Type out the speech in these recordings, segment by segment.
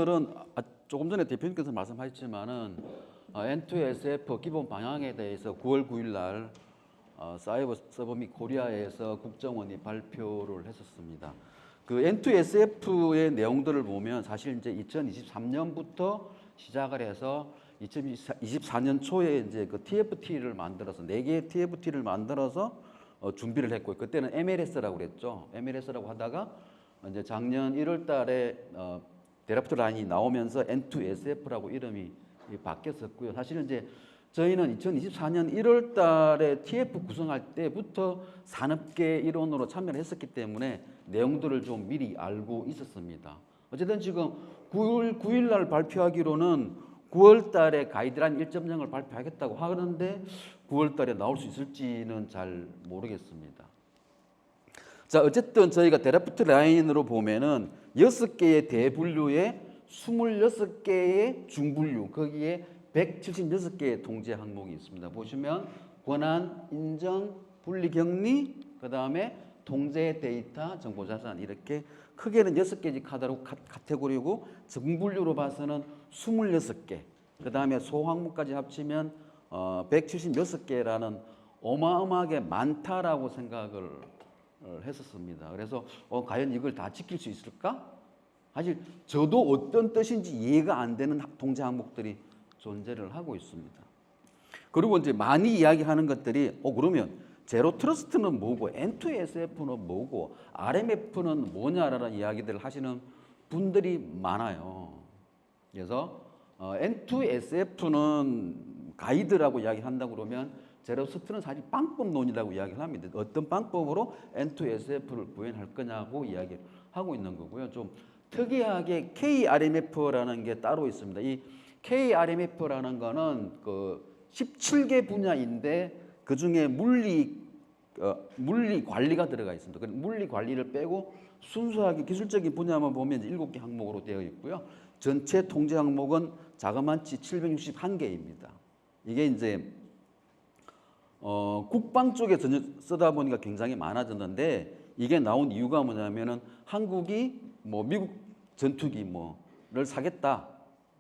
오늘은 조금 전에 대표님께서 말씀하셨지만은 N2SF 기본 방향에 대해서 9월 9일 날 사이버 서버 및 코리아에서 국정원이 발표를 했었습니다. 그 N2SF의 내용들을 보면 사실 이제 2023년부터 시작을 해서 2024년 초에 이제 그 TFT를 만들어서 4개의 TFT를 만들어서 준비를 했고, 그때는 MLS라고 그랬죠. MLS라고 하다가 이제 작년 1월 달에 드래프트 라인이 나오면서 N2SF라고 이름이 바뀌었었고요. 사실은 이제 저희는 2024년 1월 달에 TF 구성할 때부터 산업계 일원으로 참여를 했었기 때문에 내용들을 좀 미리 알고 있었습니다. 어쨌든 지금 9월 9일 날 발표하기로는 9월 달에 가이드라인 1.0을 발표하겠다고 하는데 9월 달에 나올 수 있을지는 잘 모르겠습니다. 자, 어쨌든 저희가 드래프트 라인으로 보면은 6개의 대분류에 26개의 중분류, 거기에 176개의 통제 항목이 있습니다. 보시면 권한, 인정, 분리 격리, 그 다음에 통제 데이터, 정보 자산, 이렇게 크게는 6개의 카테고리고 정분류로 봐서는 26개, 그 다음에 소항목까지 합치면 176개라는 어마어마하게 많다라고 생각을 했었습니다. 그래서 과연 이걸 다 지킬 수 있을까? 사실 저도 어떤 뜻인지 이해가 안 되는 통제 항목들이 존재를 하고 있습니다. 그리고 이제 많이 이야기하는 것들이 그러면 제로 트러스트는 뭐고 N2SF는 뭐고 RMF는 뭐냐라는 이야기들을 하시는 분들이 많아요. 그래서 N2SF는 가이드라고 이야기한다고 그러면 제로 트러스트는 사실 빵법론이라고 이야기를 합니다. 어떤 빵법으로 N2SF를 구현할 거냐고 이야기를 하고 있는 거고요. 좀 특이하게 KRMF라는 게 따로 있습니다. 이 KRMF라는 거는 그 17개 분야인데 그 중에 물리 관리가 들어가 있습니다. 물리 관리를 빼고 순수하게 기술적인 분야만 보면 7개 항목으로 되어 있고요. 전체 통제 항목은 자그마치 761개입니다. 이게 이제 국방 쪽에 쓰다 보니까 굉장히 많아졌는데 이게 나온 이유가 뭐냐면은 한국이 뭐 미국 전투기 뭐를 사겠다,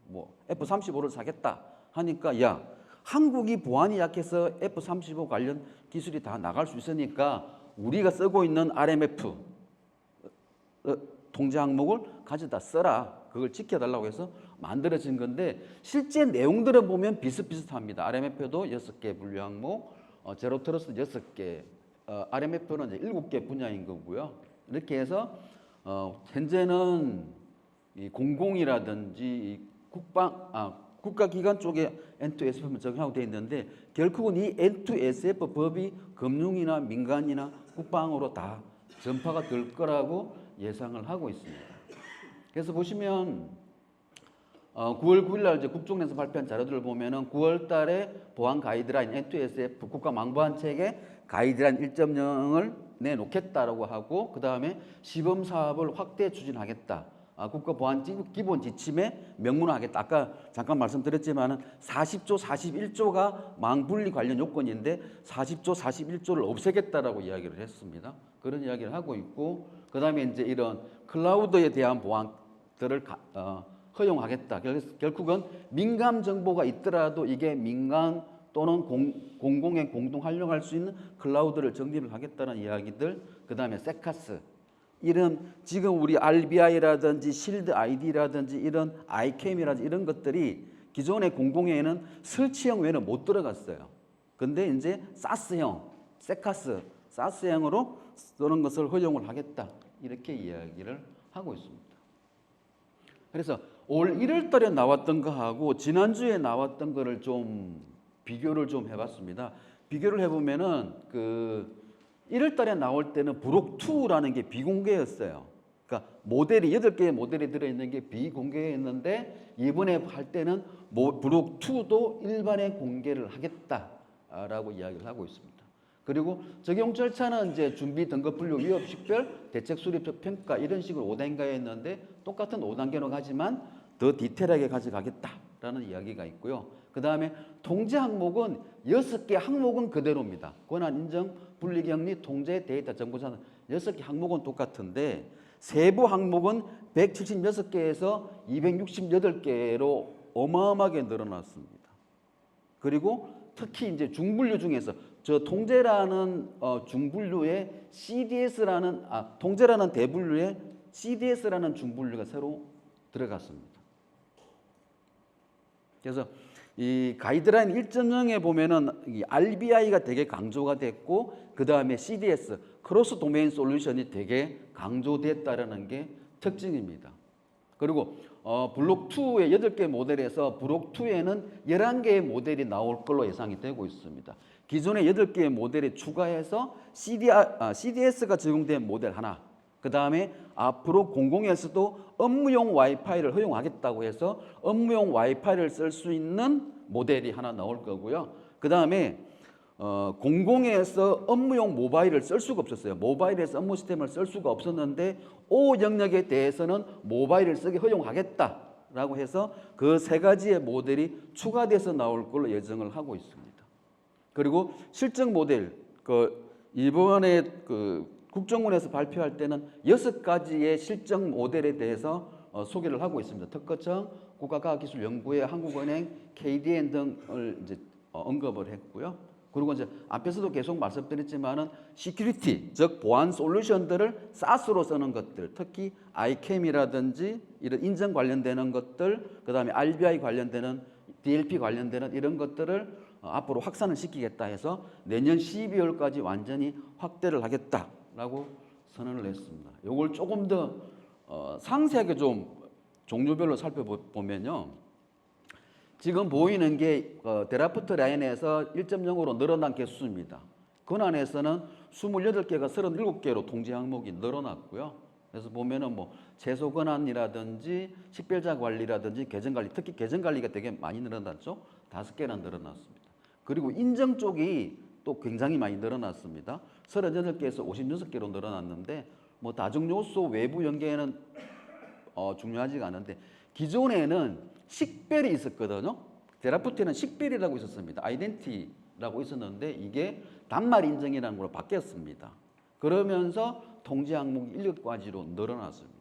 뭐 F-35를 사겠다 하니까 야, 한국이 보안이 약해서 F-35 관련 기술이 다 나갈 수 있으니까 우리가 쓰고 있는 RMF 통제 항목을 가져다 써라. 그걸 지켜달라고 해서 만들어진 건데 실제 내용들을 보면 비슷비슷합니다. RMF도 6개 분류 항목, 제로 트러스트 6개, RMF는 이제 7개 분야인 거고요. 이렇게 해서 현재는 이 공공이라든지 국가기관 쪽에 N2SF는 적용하고 되어 있는데 결국은 이 N2SF 법이 금융이나 민간이나 국방으로 다 전파가 될 거라고 예상을 하고 있습니다. 그래서 보시면 9월 9일 날 이제 국정원에서 발표한 자료들을 보면은 9월 달에 보안 가이드라인 N2SF 국가망보안체계 가이드라인 1.0을 내놓겠다라고 하고 그 다음에 시범 사업을 확대 추진하겠다. 국가보안 기본 지침에 명문화하겠다. 아까 잠깐 말씀드렸지만은 40조, 41조가 망분리 관련 요건인데 40조, 41조를 없애겠다라고 이야기를 했습니다. 그런 이야기를 하고 있고 그 다음에 이제 이런 클라우드에 대한 보안들을 허용하겠다. 결국은 민감 정보가 있더라도 이게 민간 또는 공공에 공동 활용할 수 있는 클라우드를 정립을 하겠다는 이야기들. 그 다음에 세카스. 이런 지금 우리 RBI라든지 실드 ID라든지 이런 ICAM이라든지 이런 것들이 기존의 공공에는 설치형 외에는 못 들어갔어요. 근데 이제 사스형, 세카스, 사스형으로 쓰는 것을 허용을 하겠다. 이렇게 이야기를 하고 있습니다. 그래서 올 1월 달에 나왔던 거하고 지난주에 나왔던 거를 좀 비교를 좀 해봤습니다. 비교를 해보면은 그 1월 달에 나올 때는 브록2라는 게 비공개였어요. 그러니까 모델이 8개의 모델이 들어있는 게 비공개였는데 이번에 할 때는 브록2도 일반에 공개를 하겠다라고 이야기를 하고 있습니다. 그리고 적용 절차는 이제 준비, 등급, 분류, 위협, 식별, 대책, 수립, 평가 이런 식으로 5단계였는데 똑같은 5단계로 가지만 더 디테일하게 가져가겠다라는 이야기가 있고요. 그 다음에 통제 항목은 6개 항목은 그대로입니다. 권한, 인정, 분리, 격리, 통제, 데이터, 정보, 자산 6개 항목은 똑같은데 세부 항목은 176개에서 268개로 어마어마하게 늘어났습니다. 그리고 특히 이제 중분류 중에서 저 통제라는 중분류에 통제라는 대분류에 CDS라는 중분류가 새로 들어갔습니다. 그래서 이 가이드라인 1.0에 보면은 이 RBI가 되게 강조가 됐고, 그 다음에 CDS 크로스 도메인 솔루션이 되게 강조됐다라는 게 특징입니다. 그리고 블록 2의 8개 모델에서 블록 2에는 11개의 모델이 나올 걸로 예상이 되고 있습니다. 기존의 8개의 모델에 추가해서 CDS가 적용된 모델 하나, 그 다음에 앞으로 공공에서도 업무용 와이파이를 허용하겠다고 해서 업무용 와이파이를 쓸 수 있는 모델이 하나 나올 거고요. 그 다음에 공공에서 업무용 모바일을 쓸 수가 없었어요. 모바일에서 업무 시스템을 쓸 수가 없었는데 O 영역에 대해서는 모바일을 쓰게 허용하겠다라고 해서 그 세 가지의 모델이 추가돼서 나올 걸로 예정을 하고 있습니다. 그리고 실증 모델, 이번에 국정원에서 발표할 때는 6가지의 실증 모델에 대해서 소개를 하고 있습니다. 특허청, 국가과학기술연구회, 한국은행, KDN 등을 이제 언급을 했고요. 그리고 이제 앞에서도 계속 말씀드렸지만은 시큐리티, 즉 보안 솔루션들을 SaaS로 쓰는 것들, 특히 ICAM이라든지 이런 인증 관련되는 것들, 그다음에 RBI 관련되는 DLP 관련되는 이런 것들을 앞으로 확산을 시키겠다 해서 내년 12월까지 완전히 확대를 하겠다라고 선언을 했습니다. 이걸 조금 더 상세하게 좀 종류별로 살펴보면요. 지금 보이는 게 드래프트 라인에서 1.0으로 늘어난 개수입니다. 권한에서는 28개가 37개로 통제 항목이 늘어났고요. 그래서 보면은 뭐 채소 권한이라든지 식별자 관리라든지 계정 관리, 특히 계정 관리가 되게 많이 늘어났죠. 5개나 늘어났습니다. 그리고 인증 쪽이 또 굉장히 많이 늘어났습니다. 38개에서 56개로 늘어났는데 뭐 다중 요소 외부 연계는 중요하지가 않은데, 기존에는 식별이 있었거든요. 드래프트에는 식별이라고 있었습니다. 아이덴티라고 있었는데 이게 단말 인증이라는 걸로 바뀌었습니다. 그러면서 통제 항목이 7가지로 늘어났습니다.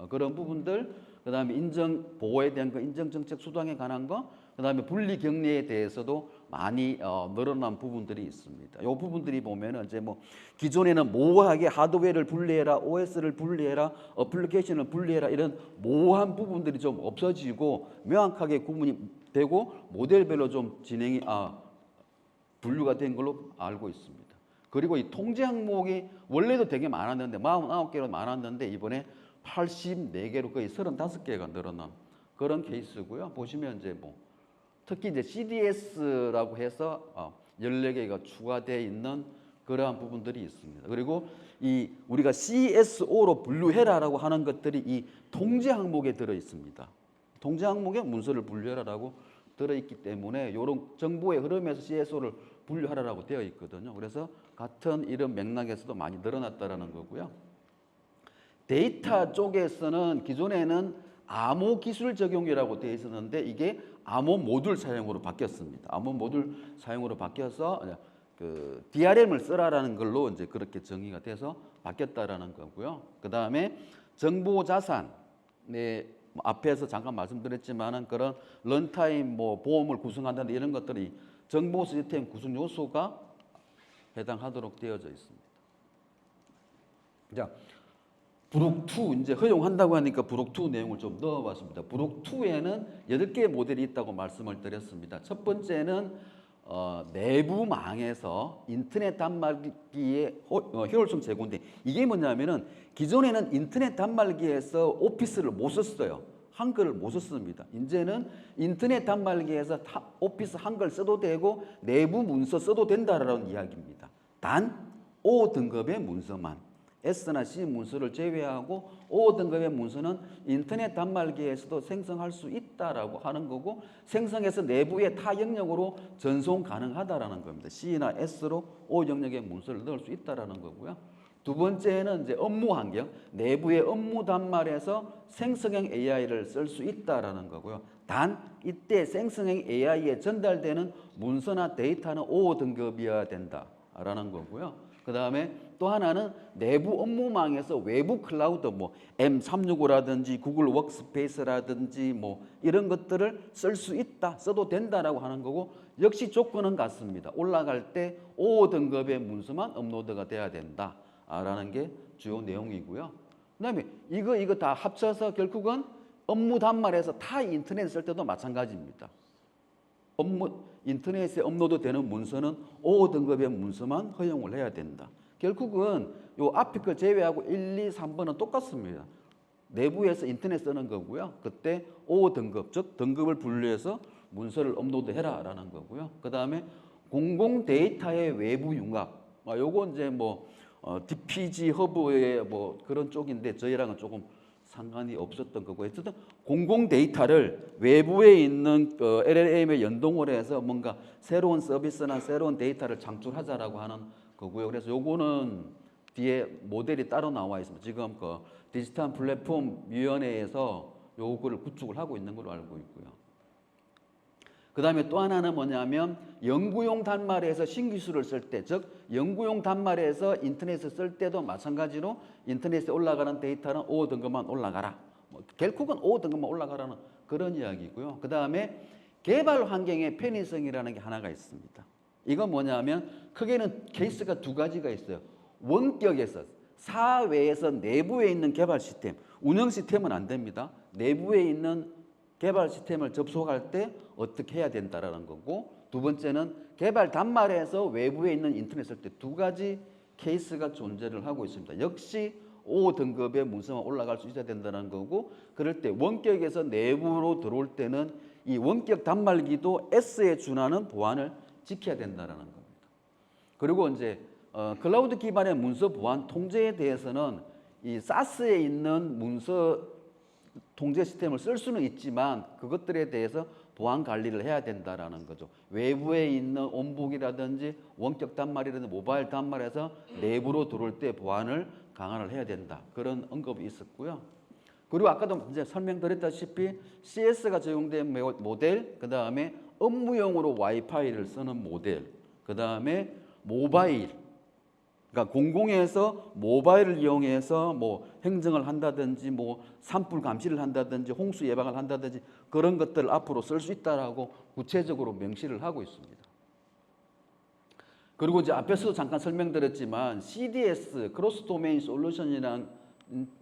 그런 부분들, 그 다음에 인정 보호에 대한 거, 인정 정책 수당에 관한 거, 그 다음에 분리 격리에 대해서도 많이 늘어난 부분들이 있습니다. 이 부분들이 보면은 이제 뭐 기존에는 모호하게 하드웨어를 분리해라, OS를 분리해라, 어플리케이션을 분리해라 이런 모호한 부분들이 좀 없어지고 명확하게 구분이 되고 모델별로 좀 진행이 분류가 된 걸로 알고 있습니다. 그리고 이 통제 항목이 원래도 되게 많았는데 49개로 많았는데 이번에 84개로 거의 35개가 늘어난 그런 케이스고요. 보시면 이제 뭐 특히 이제 CDS라고 해서 14개가 추가되어 있는 그러한 부분들이 있습니다. 그리고 이 우리가 CSO로 분류해라라고 하는 것들이 이 통제 항목에 들어 있습니다. 통제 항목에 문서를 분류해라라고 들어 있기 때문에 이런 정보의 흐름에서 CSO를 분류하라라고 되어 있거든요. 그래서 같은 이런 맥락에서도 많이 늘어났다라는 거고요. 데이터 쪽에서는 기존에는 암호 기술 적용이라고 되어 있었는데 이게 암호 모듈 사용으로 바뀌었습니다. 암호 모듈 사용으로 바뀌어서 그 DRM을 쓰라라는 걸로 이제 그렇게 정의가 돼서 바뀌었다라는 거고요. 그 다음에 정보 자산의 앞에서 잠깐 말씀드렸지만은 그런 런타임 뭐 보험을 구성한다는 이런 것들이 정보 시스템 구성 요소가 해당하도록 되어져 있습니다. 자, 브록2 이제 허용한다고 하니까 브록2 내용을 좀 넣어봤습니다. 브록2에는 8개의 모델이 있다고 말씀을 드렸습니다. 첫 번째는 내부망에서 인터넷 단말기의 효율성 제고인데 이게 뭐냐면은 기존에는 인터넷 단말기에서 오피스를 못 썼어요. 한글을 못 썼습니다. 이제는 인터넷 단말기에서 오피스 한글 써도 되고 내부 문서 써도 된다라는 이야기입니다. 단 O 등급의 문서만, S나 C 문서를 제외하고 O 등급의 문서는 인터넷 단말기에서도 생성할 수 있다라고 하는 거고 생성해서 내부의 타 영역으로 전송 가능하다라는 겁니다. C나 S로 O 영역의 문서를 넣을 수 있다라는 거고요. 두 번째는 이제 업무 환경, 내부의 업무 단말에서 생성형 AI를 쓸 수 있다라는 거고요. 단 이때 생성형 AI에 전달되는 문서나 데이터는 O 등급이어야 된다라는 거고요. 그 다음에 또 하나는 내부 업무망에서 외부 클라우드 뭐 M365라든지 구글 워크스페이스라든지 뭐 이런 것들을 쓸 수 있다, 써도 된다라고 하는 거고, 역시 조건은 같습니다. 올라갈 때 5등급의 문서만 업로드가 돼야 된다라는 게 주요 내용이고요. 그다음에 이거 다 합쳐서 결국은 업무 단말에서 타 인터넷 쓸 때도 마찬가지입니다. 인터넷에 업로드되는 문서는 5등급의 문서만 허용을 해야 된다. 결국은 요 앞에 걸 제외하고 1, 2, 3번은 똑같습니다. 내부에서 인터넷 쓰는 거고요. 그때 5등급, 즉 등급을 분류해서 문서를 업로드해라라는 거고요. 그 다음에 공공 데이터의 외부 융합. 요거 이제 뭐 DPG 허브의 뭐 그런 쪽인데 저희랑은 조금 상관이 없었던 거고, 어쨌든 공공 데이터를 외부에 있는 LLM에 연동을 해서 뭔가 새로운 서비스나 새로운 데이터를 창출하자라고 하는 거고요. 그래서 요거는 뒤에 모델이 따로 나와 있습니다. 지금 그 디지털 플랫폼 위원회에서 요거를 구축을 하고 있는 걸로 알고 있고요. 그 다음에 또 하나는 뭐냐면 연구용 단말에서 신기술을 쓸 때, 즉 연구용 단말에서 인터넷을 쓸 때도 마찬가지로 인터넷에 올라가는 데이터는 5등급만 올라가라. 결국은 5등급만 올라가라는 그런 이야기고요. 그 다음에 개발 환경의 편의성이라는 게 하나가 있습니다. 이건 뭐냐면 크게는 케이스가 두 가지가 있어요. 원격에서 사회에서 내부에 있는 개발 시스템, 운영 시스템은 안 됩니다. 내부에 있는 개발 시스템을 접속할 때 어떻게 해야 된다라는 거고, 두 번째는 개발 단말에서 외부에 있는 인터넷 쓸 때 두 가지 케이스가 존재를 하고 있습니다. 역시 5등급의 문서만 올라갈 수 있어야 된다는 거고, 그럴 때 원격에서 내부로 들어올 때는 이 원격 단말기도 S에 준하는 보안을 지켜야 된다는 겁니다. 그리고 이제 클라우드 기반의 문서 보안 통제에 대해서는 이 SaaS에 있는 문서 통제 시스템을 쓸 수는 있지만 그것들에 대해서 보안 관리를 해야 된다라는 거죠. 외부에 있는 온북이라든지 원격 단말이라든지 모바일 단말에서 내부로 들어올 때 보안을 강화를 해야 된다. 그런 언급이 있었고요. 그리고 아까도 이제 설명드렸다시피 CS가 적용된 모델, 그 다음에 업무용으로 와이파이를 쓰는 모델, 그 다음에 모바일, 그러니까 공공에서 모바일을 이용해서 뭐 행정을 한다든지 뭐 산불 감시를 한다든지 홍수 예방을 한다든지 그런 것들을 앞으로 쓸 수 있다라고 구체적으로 명시를 하고 있습니다. 그리고 이제 앞에서도 잠깐 설명드렸지만 CDS 크로스 도메인 솔루션이라는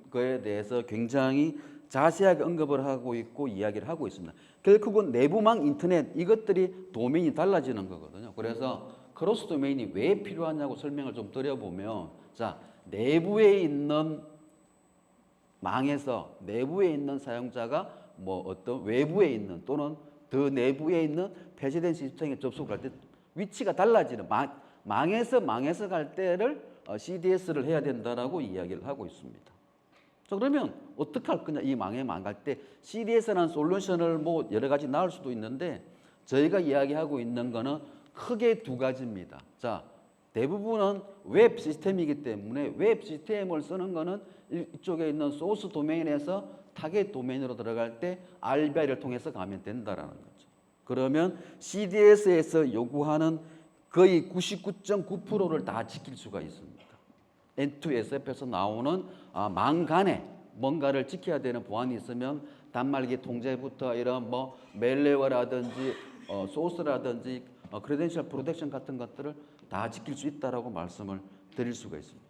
거에 대해서 굉장히 자세하게 언급을 하고 있고 이야기를 하고 있습니다. 결국은 내부망 인터넷 이것들이 도메인이 달라지는 거거든요. 그래서 크로스 도메인이 왜 필요하냐고 설명을 좀 드려보면, 자, 내부에 있는 망에서 내부에 있는 사용자가 뭐 어떤 외부에 있는 또는 더 내부에 있는 폐쇄된 시스템에 접속을 할 때 위치가 달라지는 망에서 갈 때를 CDS를 해야 된다라고 이야기를 하고 있습니다. 자, 그러면 어떻게 할 거냐? 이 망에 망갈 때 CDS라는 솔루션을 뭐 여러 가지 나올 수도 있는데 저희가 이야기하고 있는 거는 크게 두 가지입니다. 자, 대부분은 웹 시스템이기 때문에 웹 시스템을 쓰는 거는 이쪽에 있는 소스 도메인에서 타겟 도메인으로 들어갈 때 RBI를 통해서 가면 된다라는 거죠. 그러면 CDS에서 요구하는 거의 99.9%를 다 지킬 수가 있습니다. N2SF에서 나오는 망 간에 뭔가를 지켜야 되는 보안이 있으면 단말기 통제부터 이런 뭐 멜웨어라든지 소스라든지 크레덴셜 프로텍션 같은 것들을 다 지킬 수 있다라고 말씀을 드릴 수가 있습니다.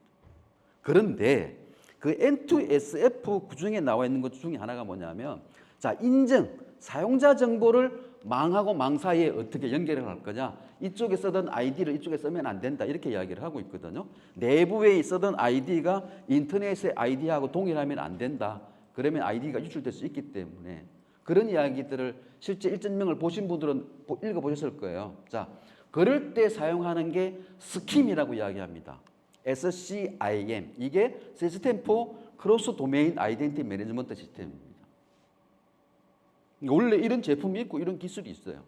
그런데 그 N2SF 구중에 나와 있는 것 중에 하나가 뭐냐면, 자, 인증, 사용자 정보를 망하고 망 사이에 어떻게 연결을 할 거냐, 이쪽에 쓰던 아이디를 이쪽에 쓰면 안 된다 이렇게 이야기를 하고 있거든요. 내부에 쓰던 아이디가 인터넷의 아이디하고 동일하면 안 된다. 그러면 아이디가 유출될 수 있기 때문에 그런 이야기들을 실제 일전명을 보신 분들은 읽어보셨을 거예요. 자, 그럴 때 사용하는 게 스킴이라고 이야기합니다. SCIM. 이게 시스템 포 크로스 도메인 아이덴티티 매니지먼트 시스템입니다. 원래 이런 제품이 있고 이런 기술이 있어요.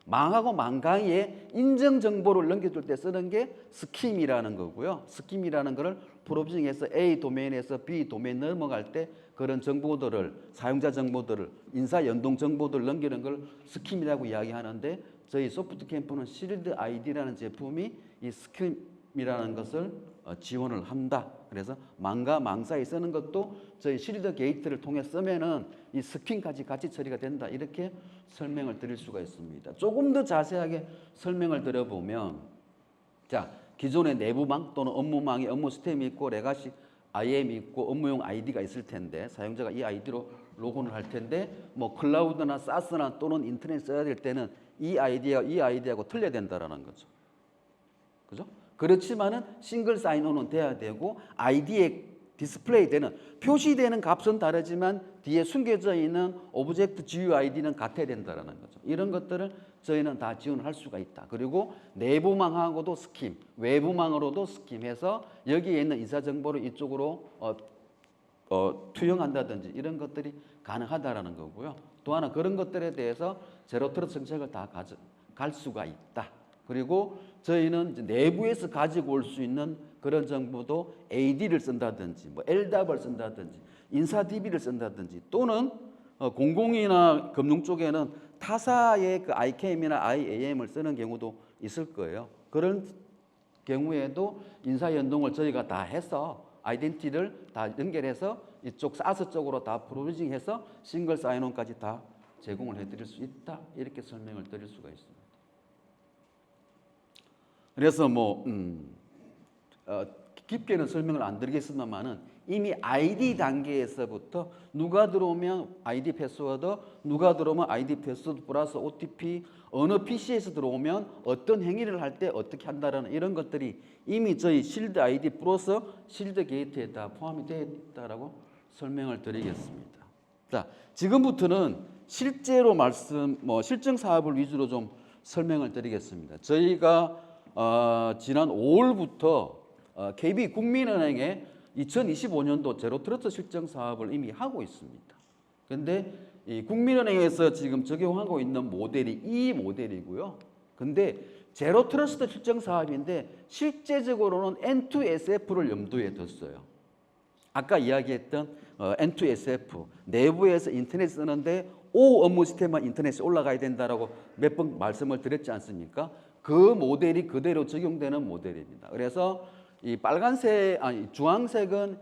망하고 망가이에 인증 정보를 넘겨줄 때 쓰는 게 스킴이라는 거고요. 스킴이라는 거를 프로비징해서 A 도메인에서 B 도메인 넘어갈 때 그런 정보들을, 사용자 정보들을, 인사 연동 정보들을 넘기는 걸 스킴이라고 이야기하는데, 저희 소프트 캠프는 실드 아이디라는 제품이 이 스킴 스킴이라는 것을 지원을 한다. 그래서 망과 망사에 쓰는 것도 저희 실드 게이트를 통해 쓰면은 이 스킨까지 같이 처리가 된다. 이렇게 설명을 드릴 수가 있습니다. 조금 더 자세하게 설명을 드려보면, 자, 기존의 내부망 또는 업무망에 업무 시스템이 있고 레가시 IAM이 있고 업무용 아이디가 있을 텐데 사용자가 이 아이디로 로그인을 할 텐데 뭐 클라우드나 사스나 또는 인터넷 써야 될 때는 이 아이디하고 틀려야 된다라는 거죠. 그죠? 그렇지만은 싱글 사인온은 돼야 되고 아이디에 디스플레이 되는 표시되는 값은 다르지만 뒤에 숨겨져 있는 오브젝트 GUID는 같아야 된다라는 거죠. 이런 것들을 저희는 다 지원할 수가 있다. 그리고 내부망하고도 스킴, 외부망으로도 스킴해서 여기에 있는 인사 정보를 이쪽으로 투영한다든지 이런 것들이 가능하다라는 거고요. 또 하나 그런 것들에 대해서 제로 트러스트 정책을 다 갈 수가 있다. 그리고 저희는 이제 내부에서 가지고 올 수 있는 그런 정보도 AD를 쓴다든지, 뭐 LDAP을 쓴다든지, 인사DB를 쓴다든지, 또는 공공이나 금융 쪽에는 타사의 그 ICAM이나 IAM을 쓰는 경우도 있을 거예요. 그런 경우에도 인사 연동을 저희가 다 해서 아이덴티티를 다 연결해서 이쪽 사스 쪽으로 다 프로비징해서 싱글 사인온까지 다 제공을 해드릴 수 있다. 이렇게 설명을 드릴 수가 있습니다. 그래서 뭐 깊게는 설명을 안 드리겠습니다만은 이미 아이디 단계에서부터 누가 들어오면 아이디 패스워드, 누가 들어오면 아이디 패스워드 플러스 OTP, 어느 PC에서 들어오면 어떤 행위를 할 때 어떻게 한다라는 이런 것들이 이미 저희 실드 아이디 플러스 실드 게이트에 다 포함이 되어 있다라고 설명을 드리겠습니다. 자, 지금부터는 실제로 실증 사업을 위주로 좀 설명을 드리겠습니다. 저희가 지난 5월부터 KB국민은행에 2025년도 제로 트러스트 실증 사업을 이미 하고 있습니다. 그런데 이 국민은행에서 지금 적용하고 있는 모델이 이 모델이고요. 근데 제로 트러스트 실증 사업인데 실제적으로는 N2SF를 염두에 뒀어요. 아까 이야기했던 N2SF 내부에서 인터넷 쓰는데 O 업무 시스템만 인터넷에 올라가야 된다라고 몇 번 말씀을 드렸지 않습니까? 그 모델이 그대로 적용되는 모델입니다. 그래서 이 주황색은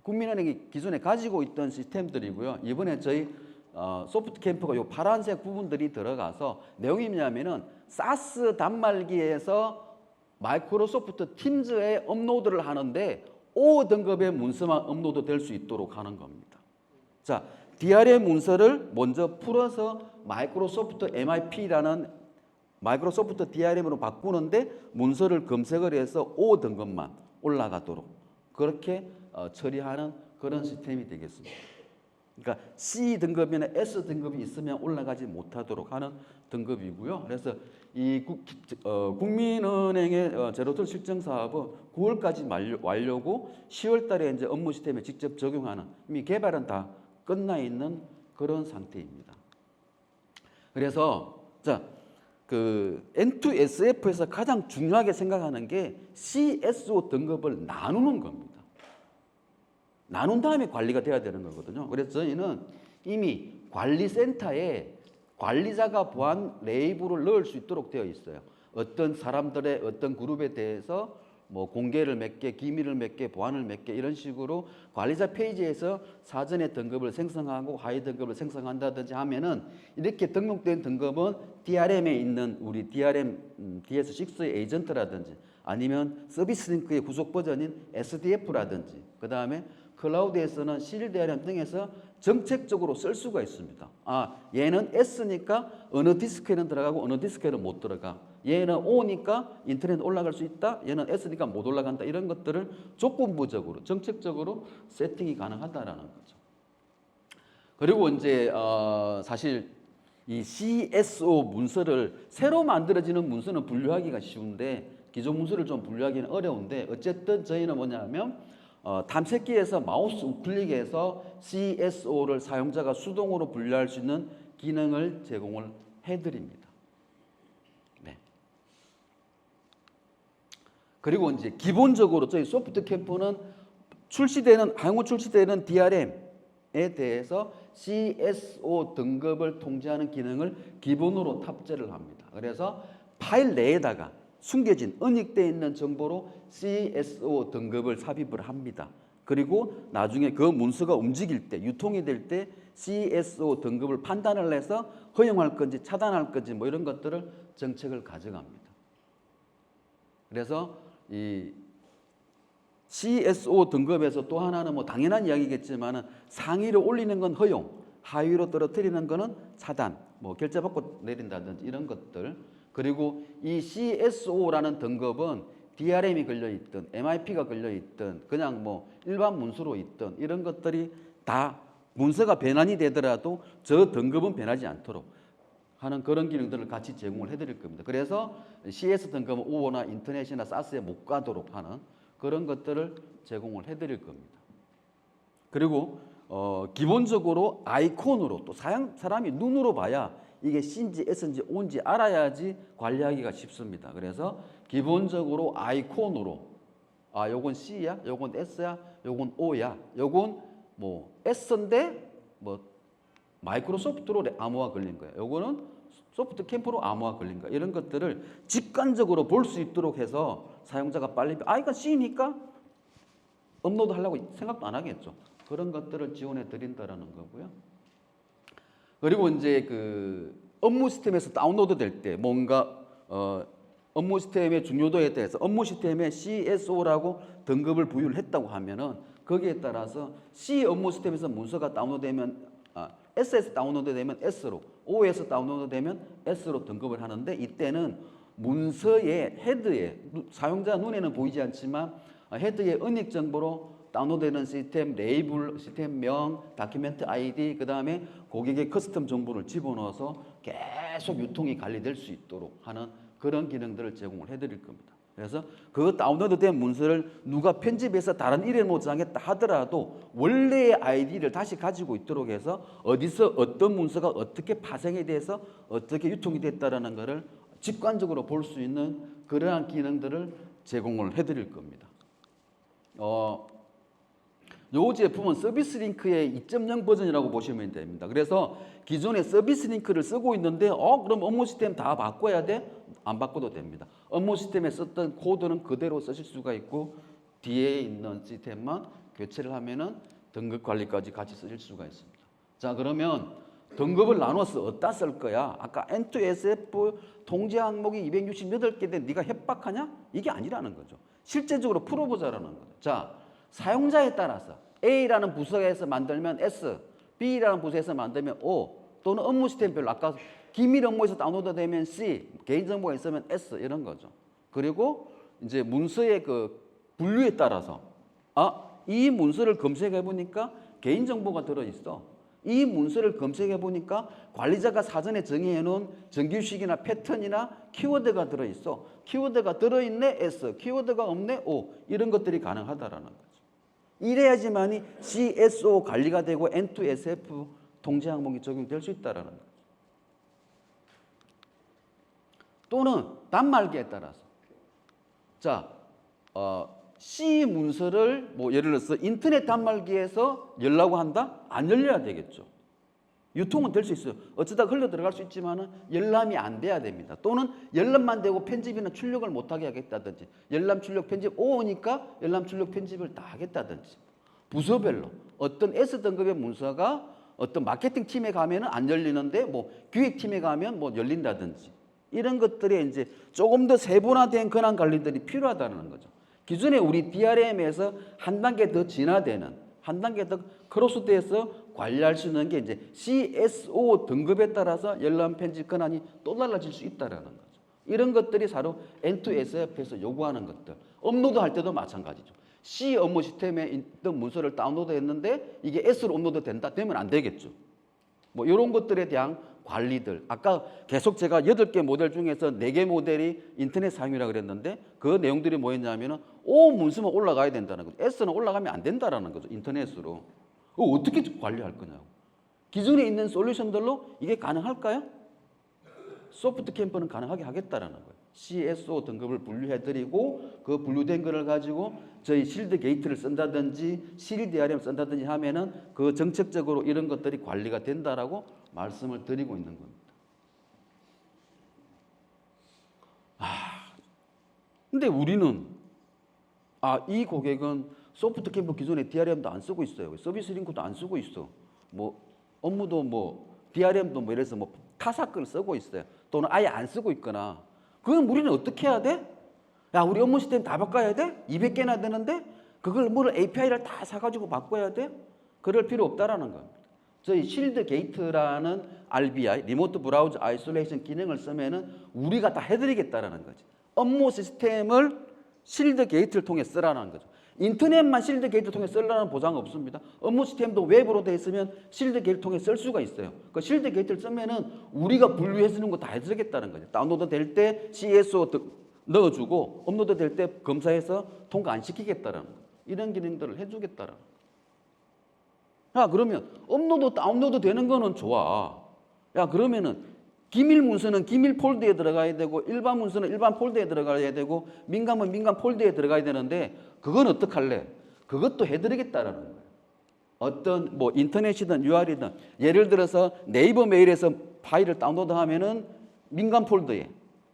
국민은행이 기존에 가지고 있던 시스템들이고요. 이번에 저희 소프트 캠프가 요 파란색 부분들이 들어가서 내용이 뭐냐면은 사스 단말기에서 마이크로소프트 팀즈에 업로드를 하는데 O 등급의 문서만 업로드 될 수 있도록 하는 겁니다. 자, DRM 문서를 먼저 풀어서 마이크로소프트 MIP라는 마이크로소프트 DRM으로 바꾸는데 문서를 검색을 해서 O 등급만 올라가도록 그렇게 처리하는 그런 시스템이 되겠습니다. 그러니까 C 등급이나 S 등급이 있으면 올라가지 못하도록 하는 등급이고요. 그래서 이 국민은행의 제로트러스트 실증 사업은 9월까지 완료고 10월 달에 이제 업무 시스템에 직접 적용하는 이미 개발은 다 끝나 있는 그런 상태입니다. 그래서 그 N2SF에서 가장 중요하게 생각하는 게 CSO 등급을 나누는 겁니다. 나눈 다음에 관리가 돼야 되는 거거든요. 그래서 저희는 이미 관리센터에 관리자가 보안 레이블을 넣을 수 있도록 되어 있어요. 어떤 사람들의 어떤 그룹에 대해서 뭐 공개를 몇 개, 기밀을 몇 개, 보안을 몇 개 이런 식으로 관리자 페이지에서 사전에 등급을 생성하고 하위 등급을 생성한다든지 하면은 이렇게 등록된 등급은 DRM에 있는 우리 DRM DS6의 에이전트라든지 아니면 서비스링크의 구속 버전인 SDF라든지 그 다음에 클라우드에서는 CDRM 등에서 정책적으로 쓸 수가 있습니다. 얘는 S니까 어느 디스크에는 들어가고 어느 디스크에는 못 들어가. 얘는 O니까 인터넷 올라갈 수 있다. 얘는 S니까 못 올라간다. 이런 것들을 조건부적으로 정책적으로 세팅이 가능하다라는 거죠. 그리고 이제 사실 이 CSO 문서를 새로 만들어지는 문서는 분류하기가 쉬운데 기존 문서를 좀 분류하기는 어려운데 어쨌든 저희는 뭐냐면 탐색기에서 마우스 우클릭해서 CSO를 사용자가 수동으로 분류할 수 있는 기능을 제공을 해드립니다. 네. 그리고 이제 기본적으로 저희 소프트 캠프는 향후 출시되는 DRM에 대해서 CSO 등급을 통제하는 기능을 기본으로 탑재를 합니다. 그래서 파일 내에다가 숨겨진 은닉되어 있는 정보로 CSO 등급을 삽입을 합니다. 그리고 나중에 그 문서가 움직일 때, 유통이 될 때 CSO 등급을 판단을 해서 허용할 건지 차단할 건지 뭐 이런 것들을 정책을 가져갑니다. 그래서 이 CSO 등급에서 또 하나는 뭐 당연한 이야기겠지만 상위로 올리는 건 허용, 하위로 떨어뜨리는 거는 차단, 뭐 결제받고 내린다든지 이런 것들. 그리고 이 CSO라는 등급은 DRM이 걸려있든 MIP가 걸려있든 그냥 뭐 일반 문서로 있든 이런 것들이 다 문서가 변환이 되더라도 저 등급은 변하지 않도록 하는 그런 기능들을 같이 제공을 해드릴 겁니다. 그래서 CS 등급은 우호나 인터넷이나 사스에 못 가도록 하는 그런 것들을 제공을 해드릴 겁니다. 그리고 기본적으로 아이콘으로 또 사람이 눈으로 봐야 이게 C인지 S인지 O인지 알아야지 관리하기가 쉽습니다. 그래서 기본적으로 아이콘으로 요건 C야, 요건 S야, 요건 O야, 요건 뭐 S인데 뭐 마이크로소프트로 암호화 걸린 거야. 요거는 소프트 캠프로 암호화 걸린 거야. 이런 것들을 직관적으로 볼 수 있도록 해서 사용자가 빨리 이건 C니까 업로드 하려고 생각도 안 하겠죠. 그런 것들을 지원해 드린다라는 거고요. 그리고 이제 그 업무 시스템에서 다운로드 될 때 뭔가 업무 시스템의 중요도에 대해서 업무 시스템에 CSO라고 등급을 부여를 했다고 하면은 거기에 따라서 C 업무 시스템에서 문서가 다운로드되면 S에서 다운로드되면 S로, O에서 다운로드되면 S로 등급을 하는데 이때는 문서의 헤드에 사용자 눈에는 보이지 않지만 헤드의 은닉 정보로 다운로드되는 시스템 레이블, 시스템명, 다큐멘트 아이디, 그 다음에 고객의 커스텀 정보를 집어넣어서 계속 유통이 관리될 수 있도록 하는 그런 기능들을 제공을 해드릴 겁니다. 그래서 그 다운로드된 문서를 누가 편집해서 다른 이름으로 저장했다 하더라도 원래의 아이디를 다시 가지고 있도록 해서 어디서 어떤 문서가 어떻게 파생이 돼서 어떻게 유통이 됐다라는 것을 직관적으로 볼 수 있는 그러한 기능들을 제공을 해드릴 겁니다. 이 제품은 서비스 링크의 2.0 버전이라고 보시면 됩니다. 그래서 기존에 서비스 링크를 쓰고 있는데 그럼 업무 시스템 다 바꿔야 돼? 안 바꿔도 됩니다. 업무 시스템에 썼던 코드는 그대로 쓰실 수가 있고 뒤에 있는 시스템만 교체를 하면은 등급 관리까지 같이 쓰실 수가 있습니다. 자, 그러면 등급을 나눠서 어디다 쓸 거야? 아까 N2SF 통제 항목이 268개인데 네가 협박하냐? 이게 아니라는 거죠. 실제적으로 풀어보자라는 거죠. 자, 사용자에 따라서 A라는 부서에서 만들면 S, B라는 부서에서 만들면 O, 또는 업무 시스템별로 아까 기밀 업무에서 다운로드되면 C, 개인정보가 있으면 S 이런 거죠. 그리고 이제 문서의 그 분류에 따라서 이 문서를 검색해 보니까 개인정보가 들어있어. 이 문서를 검색해 보니까 관리자가 사전에 정의해 놓은 정규식이나 패턴이나 키워드가 들어있어. 키워드가 들어있네 S, 키워드가 없네 O 이런 것들이 가능하다라는 거죠. 이래야지만이 CSO 관리가 되고 N2SF 통제 항목이 적용될 수 있다라는 거죠. 또는 단말기에 따라서 자 C 문서를 뭐 예를 들어서 인터넷 단말기에서 열라고 한다? 안 열려야 되겠죠. 유통은 될 수 있어요. 어쩌다 흘러 들어갈 수 있지만은 열람이 안 돼야 됩니다. 또는 열람만 되고 편집이나 출력을 못하게 하겠다든지 열람 출력 편집 오니까 열람 출력 편집을 다 하겠다든지 부서별로 어떤 S등급의 문서가 어떤 마케팅 팀에 가면은 안 열리는데 뭐 기획팀에 가면 뭐 열린다든지 이런 것들이 이제 조금 더 세분화된 권한 관리들이 필요하다는 거죠. 기존에 우리 DRM에서 한 단계 더 진화되는 한 단계 더 크로스돼서 관리할 수 있는 게 이제 CSO 등급에 따라서 열람 편집 권한이 또 달라질 수 있다라는 거죠. 이런 것들이 바로 N2SF에서 요구하는 것들. 업로드할 때도 마찬가지죠. C 업무 시스템에 있던 문서를 다운로드했는데 이게 S로 업로드 된다 되면 안 되겠죠. 뭐 이런 것들에 대한 관리들. 아까 계속 제가 8개 모델 중에서 4개 모델이 인터넷 사용이라고 그랬는데 그 내용들이 뭐였냐면은 O 문서만 올라가야 된다는 거죠. S는 올라가면 안 된다라는 거죠. 인터넷으로. 어떻게 관리할 거냐고. 기존에 있는 솔루션들로 이게 가능할까요? 소프트 캠프는 가능하게 하겠다라는 거예요. CSO 등급을 분류해드리고 그 분류된 거를 가지고 저희 실드 게이트를 쓴다든지 실드 DRM 쓴다든지 하면은 그 정책적으로 이런 것들이 관리가 된다라고 말씀을 드리고 있는 겁니다. 근데 우리는 이 고객은 소프트캠프 기존에 DRM도 안 쓰고 있어요. 서비스 링크도 안 쓰고 있어. 뭐 업무도 뭐 DRM도 뭐 이래서 뭐 타사 걸 쓰고 있어요. 또는 아예 안 쓰고 있거나. 그건 우리는 어떻게 해야 돼? 야, 우리 업무 시스템 다 바꿔야 돼? 200개나 되는데 그걸 뭐를 API를 다 사가지고 바꿔야 돼? 그럴 필요 없다라는 겁니다. 저희 실드 게이트라는 RBI, 리모트 브라우저 아이솔레이션 기능을 쓰면은 우리가 다 해드리겠다라는 거지. 업무 시스템을 실드 게이트를 통해 쓰라는 거죠. 인터넷만 실드 게이트를 통해 쓰라는 보장 없습니다. 업무 시스템도 웹으로 되어 있으면 실드 게이트를 통해 쓸 수가 있어요. 그 실드 게이트를 쓰면은 우리가 분류해 주는 거 다 해드리겠다는 거죠. 다운로드 될 때 CSO 넣어주고 업로드 될 때 검사해서 통과 안 시키겠다라는 거. 이런 기능들을 해주겠다라는 거. 야, 그러면 업로드 다운로드 되는 거는 좋아. 야, 그러면은 기밀 문서는 기밀 폴더에 들어가야 되고 일반 문서는 일반 폴더에 들어가야 되고 민감은 민감 폴더에 들어가야 되는데 그건 어떡할래? 그것도 해드리겠다라는 거예요. 어떤 뭐 인터넷이든 UR이든 예를 들어서 네이버 메일에서 파일을 다운로드하면은 민감 폴더에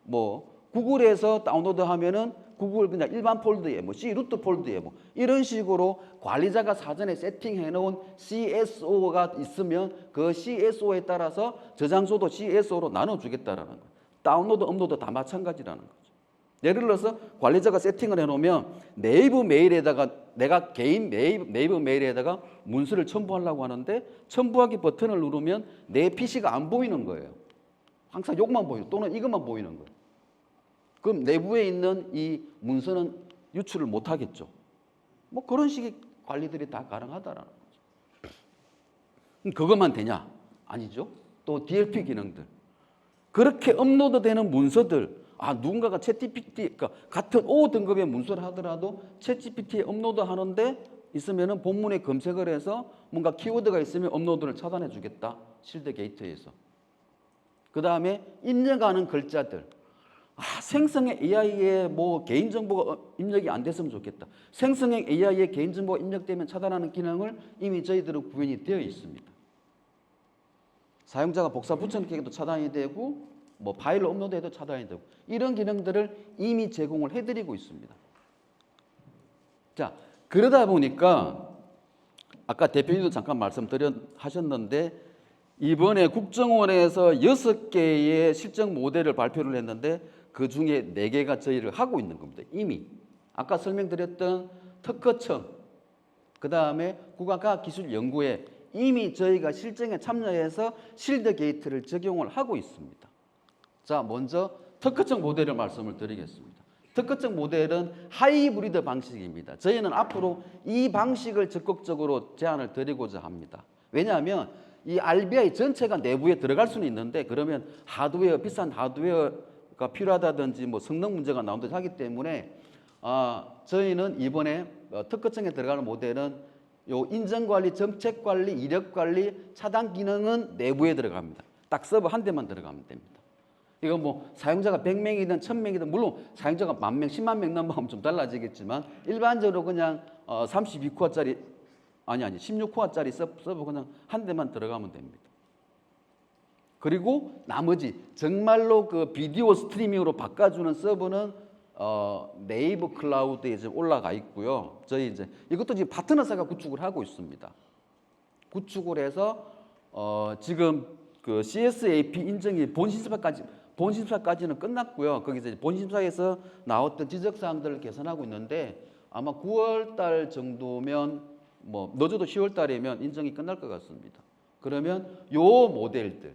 뭐 구글에서 다운로드하면은 구글 그냥 일반 폴더에 뭐 C 루트 폴더에 뭐 이런 식으로 관리자가 사전에 세팅해 놓은 CSO가 있으면 그 CSO에 따라서 저장소도 CSO로 나눠 주겠다라는 거예요. 다운로드, 업로드 다 마찬가지라는 거죠. 예를 들어서 관리자가 세팅을 해 놓으면 네이버 메일에다가 내가 개인 네이버 메일에다가 문서를 첨부하려고 하는데 첨부하기 버튼을 누르면 내 PC가 안 보이는 거예요. 항상 요것만 보이는 또는 이것만 보이는 거예요. 그럼 내부에 있는 이 문서는 유출을 못 하겠죠. 뭐 그런 식의 관리들이 다 가능하다라는 거죠. 그것만 되냐? 아니죠. 또 DLP 기능들. 그렇게 업로드되는 문서들, 누군가가 챗GPT, 그러니까 같은 O 등급의 문서를 하더라도 챗GPT에 업로드 하는데 있으면은 본문에 검색을 해서 뭔가 키워드가 있으면 업로드를 차단해 주겠다. 실드 게이트에서. 그 다음에 입력하는 글자들. 생성형 AI에 뭐 개인정보가 입력이 안 됐으면 좋겠다. 생성형 AI에 개인정보가 입력되면 차단하는 기능을 이미 저희들은 구현이 되어 있습니다. 사용자가 복사 붙여넣기도 차단이 되고 뭐 파일을 업로드해도 차단이 되고 이런 기능들을 이미 제공을 해드리고 있습니다. 자, 그러다 보니까 아까 대표님도 잠깐 하셨는데 이번에 국정원에서 6개의 실적 모델을 발표를 했는데 그 중에 4개가 저희를 하고 있는 겁니다. 이미 아까 설명드렸던 특허청, 그 다음에 국가과학기술연구회 이미 저희가 실증에 참여해서 실드 게이트를 적용을 하고 있습니다. 자, 먼저 특허청 모델을 말씀을 드리겠습니다. 특허청 모델은 하이브리드 방식입니다. 저희는 앞으로 이 방식을 적극적으로 제안을 드리고자 합니다. 왜냐하면 이 RBI 전체가 내부에 들어갈 수는 있는데 그러면 하드웨어, 비싼 하드웨어가 필요하다든지 뭐 성능 문제가 나온다든지 하기 때문에 저희는 이번에 특허청에 들어가는 모델은 요 인정관리, 정책관리, 이력관리, 차단 기능은 내부에 들어갑니다. 딱 서버 한 대만 들어가면 됩니다. 이거 뭐 사용자가 100명이든 1000명이든 물론 사용자가 10,000명, 10만 명 넘으면 좀 달라지겠지만 일반적으로 그냥 32코어짜리 16코어짜리 서버 그냥 한 대만 들어가면 됩니다. 그리고 나머지 정말로 그 비디오 스트리밍으로 바꿔주는 서버는 네이버 클라우드에 지금 올라가 있고요. 저희 이제 이것도 지금 파트너사가 구축을 하고 있습니다. 구축을 해서 지금 그 CSAP 인정이 본심사까지는 끝났고요. 거기서 본심사에서 나왔던 지적사항들을 개선하고 있는데 아마 9월달 정도면 뭐 늦어도 10월달이면 인정이 끝날 것 같습니다. 그러면 요 모델들로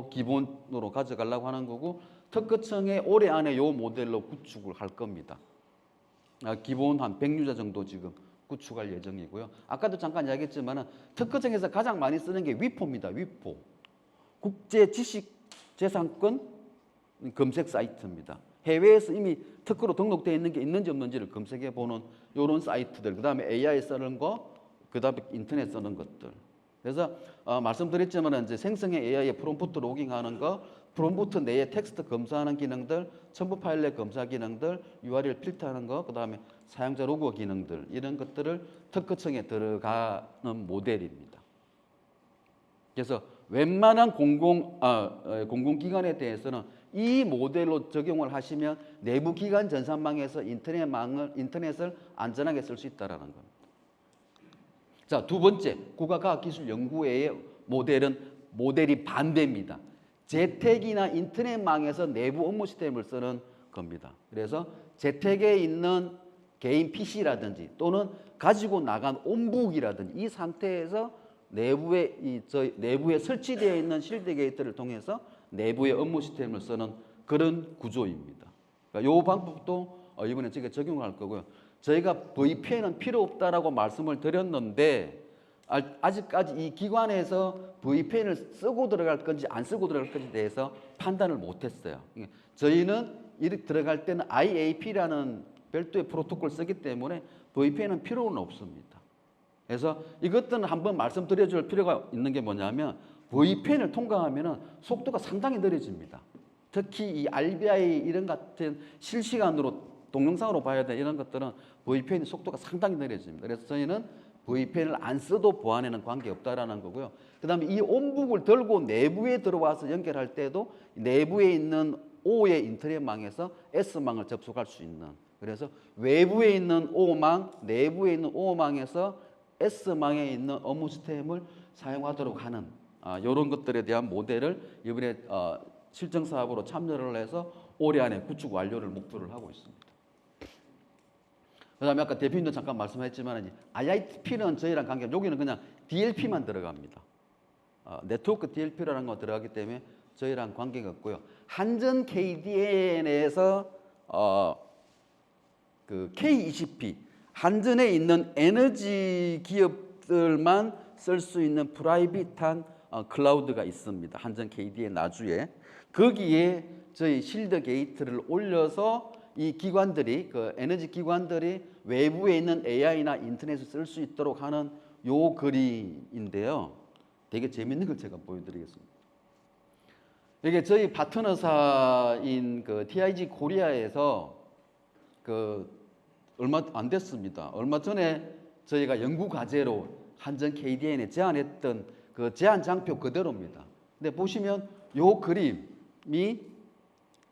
기본으로 가져가려고 하는 거고 특허청에 올해 안에 요 모델로 구축을 할 겁니다. 기본 한 100유저 정도 지금 구축할 예정이고요. 아까도 잠깐 이야기했지만 특허청에서 가장 많이 쓰는 게 위포입니다. 위포. 국제 지식 재산권 검색 사이트입니다. 해외에서 이미 특허로 등록되어 있는 게 있는지 없는지를 검색해 보는 이런 사이트들, 그 다음에 AI 쓰는 거, 그 다음에 인터넷 쓰는 것들. 그래서 말씀드렸지만 이제 생성형 AI의 프롬프트 로깅하는 거, 프롬프트 내에 텍스트 검사하는 기능들, 첨부 파일 내 검사 기능들, URL 필터하는 거, 그 다음에 사용자 로그 기능들 이런 것들을 특허청에 들어가는 모델입니다. 그래서 웬만한 공공기관에 대해서는 이 모델로 적용을 하시면 내부 기관 전산망에서 인터넷을 안전하게 쓸 수 있다라는 겁니다. 자, 두 번째, 국가과학기술연구회의 모델이 반대입니다. 재택이나 인터넷망에서 내부 업무 시스템을 쓰는 겁니다. 그래서 재택에 있는 개인 PC라든지 또는 가지고 나간 온북이라든지 이 상태에서 내부에 설치되어 있는 실드 게이트를 통해서 내부의 업무 시스템을 쓰는 그런 구조입니다. 그러니까 이 방법도 이번에 저희가 적용할 거고요. 저희가 VPN은 필요 없다라고 말씀을 드렸는데 아직까지 이 기관에서 VPN을 쓰고 들어갈 건지 안 쓰고 들어갈 건지에 대해서 판단을 못했어요. 저희는 이렇게 들어갈 때는 IAP라는 별도의 프로토콜 쓰기 때문에 VPN은 필요는 없습니다. 그래서 이것들은 한번 말씀드려줄 필요가 있는 게 뭐냐면 VPN을 통과하면 속도가 상당히 느려집니다. 특히 이 RBI 이런 같은 실시간으로 동영상으로 봐야 되는 이런 것들은 VPN 속도가 상당히 느려집니다. 그래서 저희는 VPN을 안 써도 보안에는 관계없다라는 거고요. 그 다음에 이 온북을 들고 내부에 들어와서 연결할 때도 내부에 있는 O의 인터넷망에서 S망을 접속할 수 있는, 그래서 외부에 있는 O망, 내부에 있는 O망에서 S망에 있는 업무 시스템을 사용하도록 하는 이런 것들에 대한 모델을 이번에 실증 사업으로 참여를 해서 올해 안에 구축 완료를 목표를 하고 있습니다. 그다음에 아까 대표님도 잠깐 말씀했지만 IITP는 저희랑 관계, 여기는 그냥 DLP만 들어갑니다. 네트워크 DLP라는 거 들어가기 때문에 저희랑 관계가 없고요. 한전 KDN에서 그 K20P 한전에 있는 에너지 기업들만 쓸 수 있는 프라이빗한 클라우드가 있습니다. 한전 KDN 나주에 거기에 저희 실드 게이트를 올려서 이 기관들이 그 에너지 기관들이 외부에 있는 AI나 인터넷을 쓸 수 있도록 하는 요 그림인데요. 되게 재밌는 걸 제가 보여드리겠습니다. 이게 저희 파트너사인 그 TIG 코리아에서 그 얼마 안 됐습니다. 얼마 전에 저희가 연구 과제로 한전 KDN에 제안했던 그 제안 장표 그대로입니다. 근데 보시면 요 그림이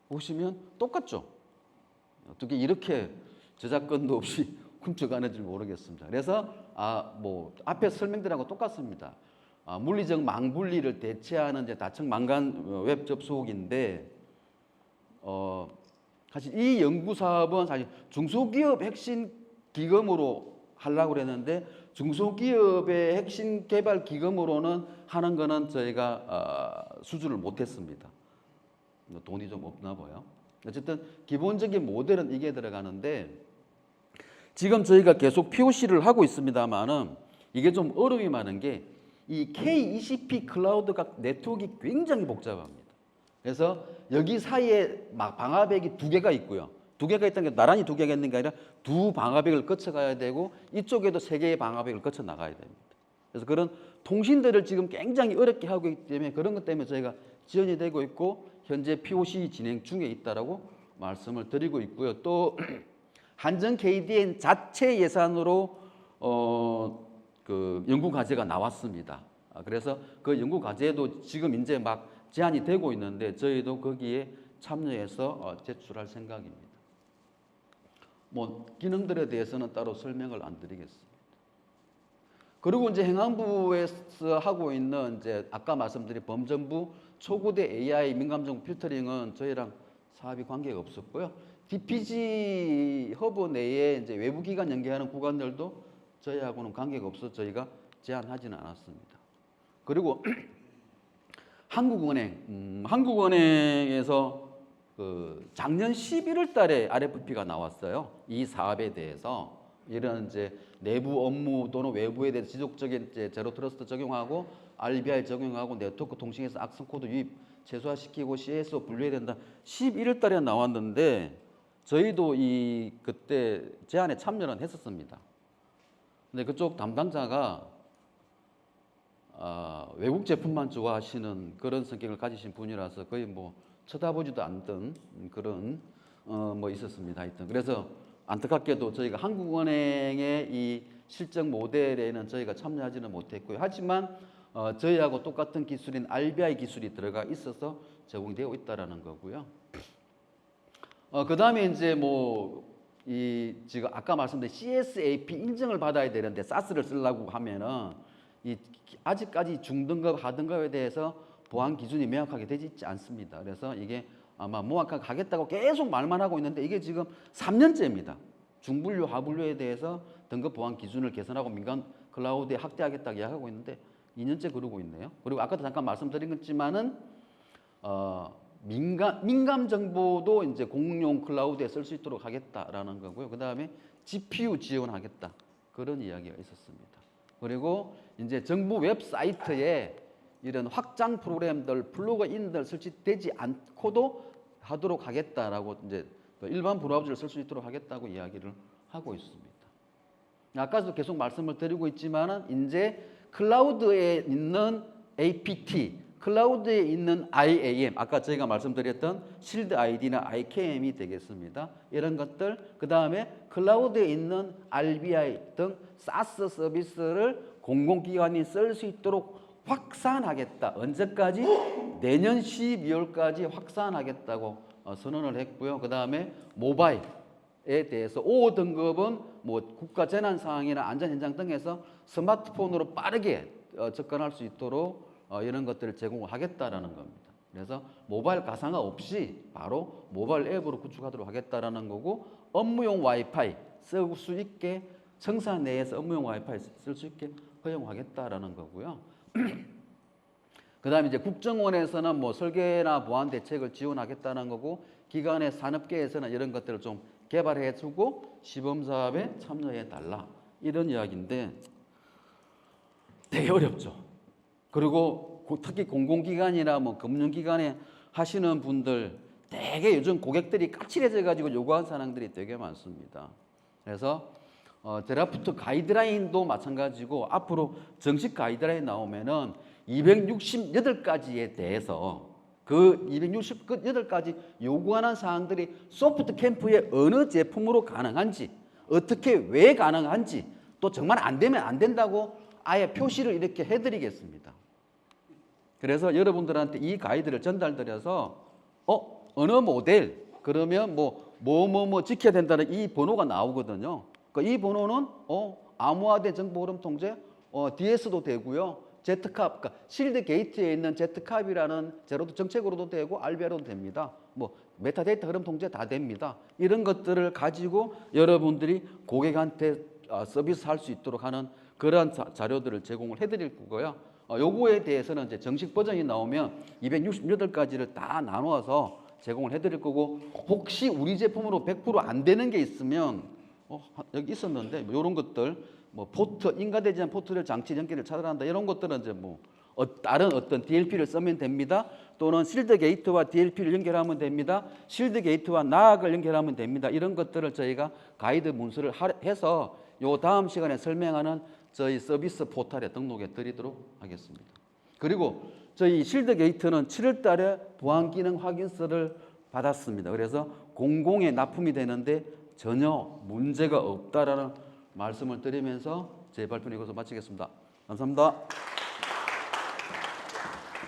보시면 똑같죠. 어떻게 이렇게 저작권도 없이 훔쳐가는지 모르겠습니다. 그래서 뭐 앞에 설명들하고 똑같습니다. 물리적 망분리를 대체하는 이제 다층 망간 웹 접속인데 사실 이 연구 사업은 사실 중소기업 핵심 기금으로 하려고 그랬는데 중소기업의 핵심 개발 기금으로는 하는 거는 저희가 수주를 못했습니다. 돈이 좀 없나 봐요. 어쨌든 기본적인 모델은 이게 들어가는데 지금 저희가 계속 POC를 하고 있습니다만은 이게 좀 어려움이 많은 게 이 K20P 클라우드가 네트워크가 굉장히 복잡합니다. 그래서 여기 사이에 막 방화벽이 두 개가 있고요. 두 개가 있다는 게 나란히 두 개가 있는 게 아니라 두 방화벽을 거쳐가야 되고 이쪽에도 세 개의 방화벽을 거쳐 나가야 됩니다. 그래서 그런 통신들을 지금 굉장히 어렵게 하고 있기 때문에 그런 것 때문에 저희가 지연이 되고 있고 현재 POC 진행 중에 있다라고 말씀을 드리고 있고요. 또 한전 KDN 자체 예산으로 그 연구 과제가 나왔습니다. 그래서 그 연구 과제도 지금 이제 막 제안이 되고 있는데 저희도 거기에 참여해서 제출할 생각입니다. 뭐 기능들에 대해서는 따로 설명을 안 드리겠습니다. 그리고 이제 행안부에서 하고 있는 이제 아까 말씀드린 범정부 초고대 AI 민감정보 필터링은 저희랑 사업이 관계가 없었고요. DPG 허브 내에 이제 외부 기관 연계하는 구간들도 저희하고는 관계가 없어 저희가 제안하지는 않았습니다. 그리고 한국은행에서 그 작년 11월 달에 RFP가 나왔어요. 이 사업에 대해서 이런 이제 내부 업무 또는 외부에 대해서 지속적인 이제 제로 트러스트 적용하고 RBI 적용하고 네트워크 통신에서 악성 코드 유입 최소화시키고 CSO 분류해야 된다. 11월 달에 나왔는데 저희도 그때 제안에 참여는 했었습니다. 근데 그쪽 담당자가 외국 제품만 좋아하시는 그런 성격을 가지신 분이라서 거의 뭐 쳐다보지도 않던 그런 뭐 있었습니다. 하여튼 그래서 안타깝게도 저희가 한국은행의 이 실적 모델에는 저희가 참여하지는 못했고요. 하지만 저희하고 똑같은 기술인 RBI 기술이 들어가 있어서 제공되어 있다라는 거고요. 그 다음에 이제 지금 아까 말씀드린 CSAP 인증을 받아야 되는데 사스를 쓰려고 하면은 아직까지 중등급, 하등급에 대해서 보안 기준이 명확하게 되지 있지 않습니다. 그래서 이게 아마 명확하게 하겠다고 계속 말만 하고 있는데 이게 지금 3년째입니다. 중분류, 하분류에 대해서 등급 보안 기준을 개선하고 민간 클라우드에 확대하겠다고 이야기하고 있는데 2년째 그러고 있네요. 그리고 아까도 잠깐 말씀드린 것지만은 민감 정보도 이제 공용 클라우드에 쓸 수 있도록 하겠다라는 거고요. 그 다음에 GPU 지원하겠다 그런 이야기가 있었습니다. 그리고 이제 정부 웹사이트에 이런 확장 프로그램들, 플러그인들 설치되지 않고도 하도록 하겠다라고 이제 일반 브라우저를 쓸 수 있도록 하겠다고 이야기를 하고 있습니다. 아까도 계속 말씀을 드리고 있지만은 이제 클라우드에 있는 APT, 클라우드에 있는 IAM, 아까 저희가 말씀드렸던 실드 아이디나 IKM이 되겠습니다. 이런 것들, 그 다음에 클라우드에 있는 RBI 등 사스 서비스를 공공기관이 쓸 수 있도록 확산하겠다. 언제까지? 내년 12월까지 확산하겠다고 선언을 했고요. 그 다음에 모바일에 대해서 5등급은 국가 재난 상황이나 안전 현장 등에서 스마트폰으로 빠르게 접근할 수 있도록 이런 것들을 제공을 하겠다라는 겁니다. 그래서 모바일 가상화 없이 바로 모바일 앱으로 구축하도록 하겠다라는 거고, 업무용 와이파이 쓸 수 있게 청사 내에서 업무용 와이파이 쓸 수 있게 허용하겠다라는 거고요. 그 다음에 이제 국정원에서는 설계나 보안 대책을 지원하겠다는 거고, 기관의 산업계에서는 이런 것들을 좀 개발해주고 시범사업에 참여해달라 이런 이야기인데 되게 어렵죠. 그리고 특히 공공기관이나 금융기관에 하시는 분들 되게 요즘 고객들이 까칠해져 가지고 요구하는 사항들이 되게 많습니다. 그래서 드래프트 가이드라인도 마찬가지고 앞으로 정식 가이드라인 나오면은 268가지에 대해서 그 268가지 요구하는 사항들이 소프트 캠프에 어느 제품으로 가능한지, 어떻게 왜 가능한지, 또 정말 안 되면 안 된다고 아예 표시를 이렇게 해드리겠습니다. 그래서 여러분들한테 이 가이드를 전달드려서 어느 모델 그러면 뭐 지켜야 된다는 이 번호가 나오거든요. 그러니까 이 번호는 암호화된 정보 흐름 통제 DS도 되고요. Z캅, 그러니까 실드 게이트에 있는 Z캅이라는 제로도 정책으로도 되고 RBI로도 됩니다. 메타데이터 흐름 통제 다 됩니다. 이런 것들을 가지고 여러분들이 고객한테 서비스 할 수 있도록 하는 그러한 자료들을 제공을 해드릴 거고요. 요거에 대해서는 이제 정식 버전이 나오면 268가지를 다 나누어서 제공을 해드릴 거고, 혹시 우리 제품으로 100% 안 되는 게 있으면 여기 있었는데 이런 것들 포트, 인가되지 않은 포트를 장치 연결을 차단한다 이런 것들은 이제 다른 어떤 DLP를 쓰면 됩니다. 또는 실드 게이트와 DLP를 연결하면 됩니다. 실드 게이트와 나악을 연결하면 됩니다. 이런 것들을 저희가 가이드 문서를 해서 요 다음 시간에 설명하는 저희 서비스 포털에 등록해 드리도록 하겠습니다. 그리고 저희 실드 게이트는 7월 달에 보안 기능 확인서를 받았습니다. 그래서 공공에 납품이 되는데 전혀 문제가 없다라는 말씀을 드리면서 제 발표는 이것으로 마치겠습니다. 감사합니다.